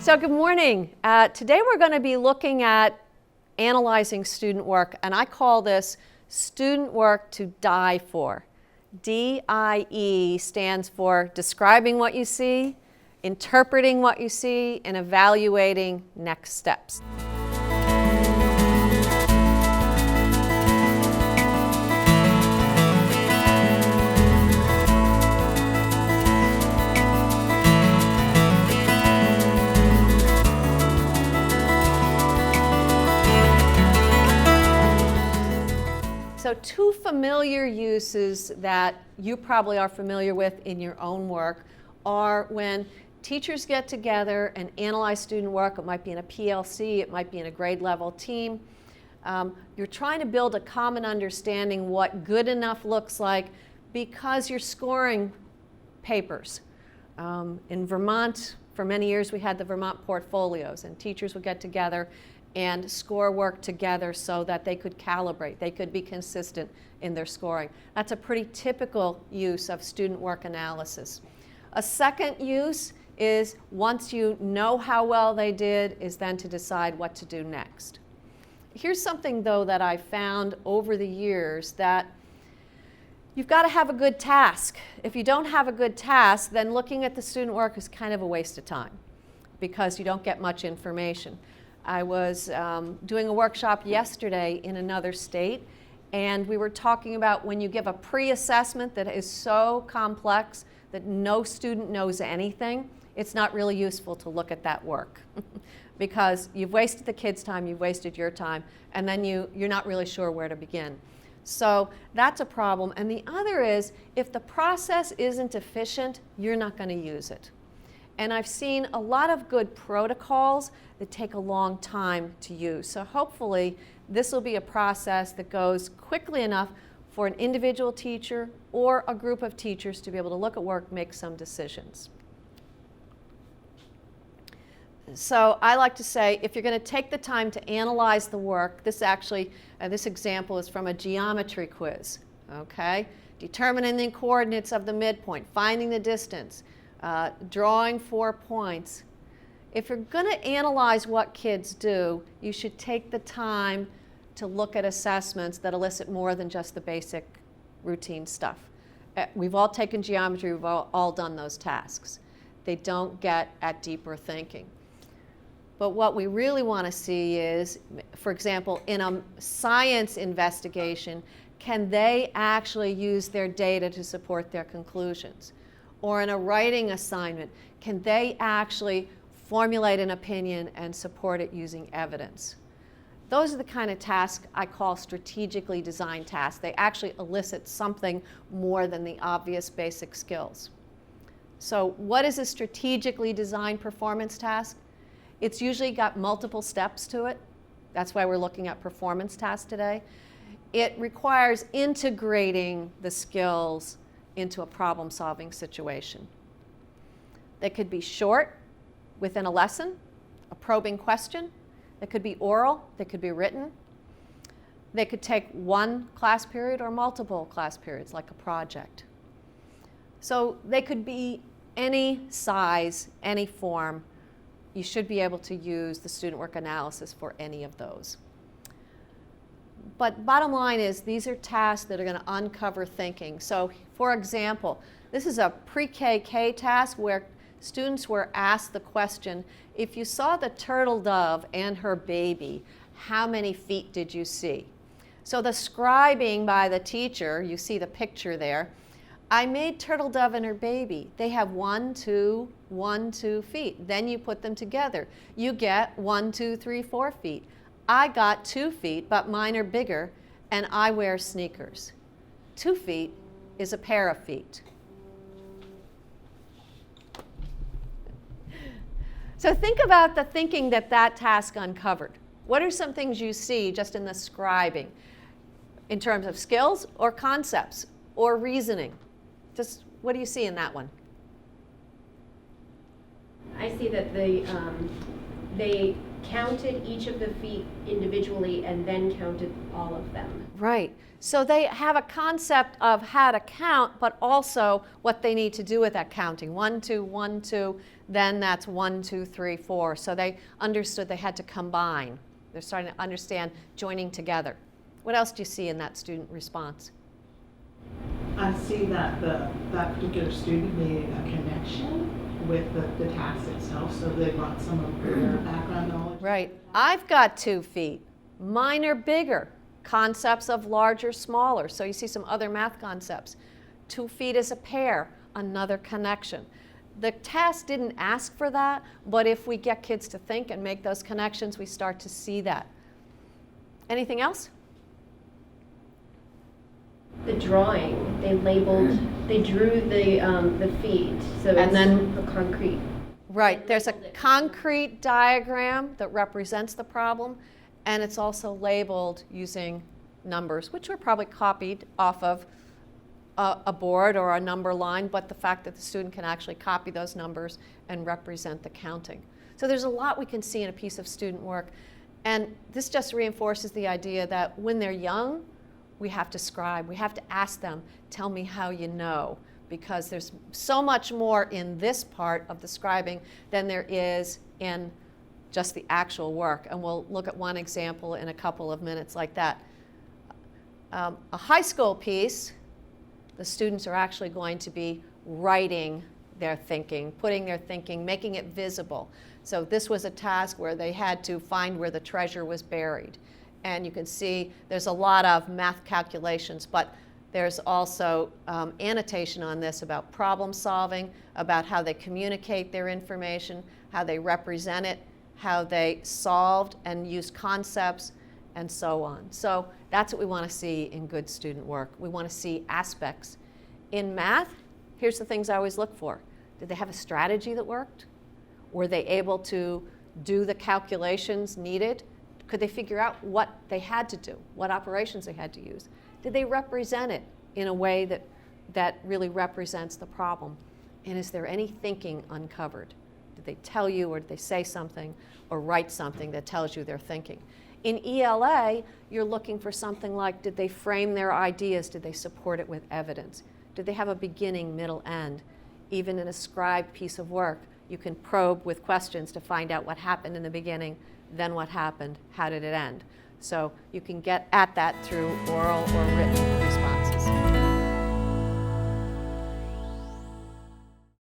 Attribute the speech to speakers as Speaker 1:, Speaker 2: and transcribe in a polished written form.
Speaker 1: So good morning. Today we're going to be looking at analyzing student work, and I call this student work to die for. DIE stands for describing what you see, interpreting what you see, and evaluating next steps. So two familiar uses that you probably are familiar with in your own work are when teachers get together and analyze student work. It might be in a PLC, it might be in a grade level team. You're trying to build a common understanding what good enough looks like because you're scoring papers. In Vermont, for many years we had the Vermont portfolios, and teachers would get together and score work together so that they could calibrate, they could be consistent in their scoring. That's a pretty typical use of student work analysis. A second use is, once you know how well they did, is then to decide what to do next. Here's something though that I found over the years, that you've got to have a good task. If you don't have a good task, then looking at the student work is kind of a waste of time because you don't get much information. I was doing a workshop yesterday in another state, and we were talking about when you give a pre-assessment that is so complex that no student knows anything, it's not really useful to look at that work because you've wasted the kids' time, you've wasted your time, and then you're not really sure where to begin. So that's a problem. And the other is, if the process isn't efficient, you're not going to use it. And I've seen a lot of good protocols that take a long time to use. So hopefully this will be a process that goes quickly enough for an individual teacher or a group of teachers to be able to look at work, make some decisions. So I like to say, if you're going to take the time to analyze the work, this example is from a geometry quiz, okay? Determining the coordinates of the midpoint, finding the distance, drawing 4 points. If you're going to analyze what kids do, you should take the time to look at assessments that elicit more than just the basic routine stuff. We've all taken geometry, we've all done those tasks. They don't get at deeper thinking. But what we really want to see is, for example, in a science investigation, can they actually use their data to support their conclusions? Or in a writing assignment, can they actually formulate an opinion and support it using evidence? Those are the kind of tasks I call strategically designed tasks. They actually elicit something more than the obvious basic skills. So what is a strategically designed performance task? It's usually got multiple steps to it. That's why we're looking at performance tasks today. It requires integrating the skills into a problem-solving situation. They could be short, within a lesson, a probing question. They could be oral, they could be written. They could take one class period or multiple class periods, like a project. So they could be any size, any form. You should be able to use the student work analysis for any of those. But bottom line is, these are tasks that are going to uncover thinking. So for example, this is a pre-KK task where students were asked the question, if you saw the turtle dove and her baby, how many feet did you see? So the scribing by the teacher, you see the picture there, I made turtle dove and her baby. They have 1, 2, 1, 2 feet. Then you put them together. You get 1, 2, 3, 4 feet. I got 2 feet, but mine are bigger, and I wear sneakers. 2 feet is a pair of feet. So think about the thinking that task uncovered. What are some things you see just in the scribing in terms of skills or concepts or reasoning? Just what do you see in that one?
Speaker 2: I see that they counted each of the feet individually and then counted all of them.
Speaker 1: Right. So they have a concept of how to count, but also what they need to do with that counting. 1, 2, 1, 2, then that's 1, 2, 3, 4. So they understood they had to combine. They're starting to understand joining together. What else do you see in that student response?
Speaker 3: I see that that particular student made a connection with the task itself, so they brought some of their background knowledge.
Speaker 1: Right. I've got 2 feet. Mine are bigger. Concepts of larger, smaller. So you see some other math concepts. 2 feet is a pair, another connection. The test didn't ask for that, but if we get kids to think and make those connections, we start to see that. Anything else?
Speaker 2: The drawing, they labeled, they drew the feet, so
Speaker 1: And
Speaker 2: it's
Speaker 1: then-
Speaker 2: a concrete.
Speaker 1: Right. There's a concrete diagram that represents the problem, and it's also labeled using numbers, which were probably copied off of a board or a number line, but the fact that the student can actually copy those numbers and represent the counting. So there's a lot we can see in a piece of student work, and this just reinforces the idea that when they're young, we have to scribe. We have to ask them, tell me how you know, because there's so much more in this part of the scribing than there is in just the actual work. And we'll look at one example in a couple of minutes like that. A high school piece, the students are actually going to be writing their thinking, putting their thinking, making it visible. So this was a task where they had to find where the treasure was buried. And you can see there's a lot of math calculations, but there's also annotation on this about problem solving, about how they communicate their information, how they represent it, how they solved and used concepts, and so on. So that's what we want to see in good student work. We want to see aspects. In math, here's the things I always look for. Did they have a strategy that worked? Were they able to do the calculations needed? Could they figure out what they had to do, what operations they had to use? Did they represent it in a way that really represents the problem? And is there any thinking uncovered? Did they tell you, or did they say something or write something that tells you they're thinking? In ELA, you're looking for something like, did they frame their ideas? Did they support it with evidence? Did they have a beginning, middle, end? Even in a scribed piece of work, you can probe with questions to find out what happened in the beginning, then what happened, how did it end? So you can get at that through oral or written